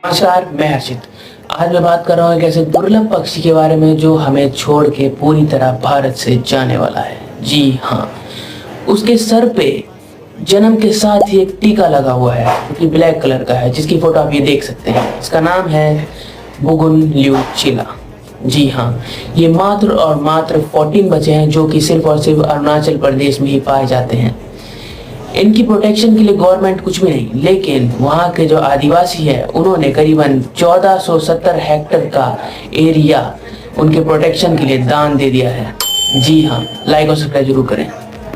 नमस्कार, मैं हर्षित। आज मैं बात कर रहा हूँ एक ऐसे दुर्लभ पक्षी के बारे में जो हमें छोड़ के पूरी तरह भारत से जाने वाला है। जी हाँ, उसके सर पे जन्म के साथ ही एक टीका लगा हुआ है जो कि ब्लैक कलर का है, जिसकी फोटो आप ये देख सकते हैं। इसका नाम है बोगुनव्यू। जी हाँ, ये मात्र और मात्र 14 बच्चे हैं जो कि सिर्फ और सिर्फ अरुणाचल प्रदेश में ही पाए जाते हैं। इनकी प्रोटेक्शन के लिए गवर्नमेंट कुछ भी नहीं, लेकिन वहाँ के जो आदिवासी है उन्होंने करीबन 1470 हेक्टेयर का एरिया उनके प्रोटेक्शन के लिए दान दे दिया है। जी हाँ, लाइक और सब्सक्राइब जरूर करें।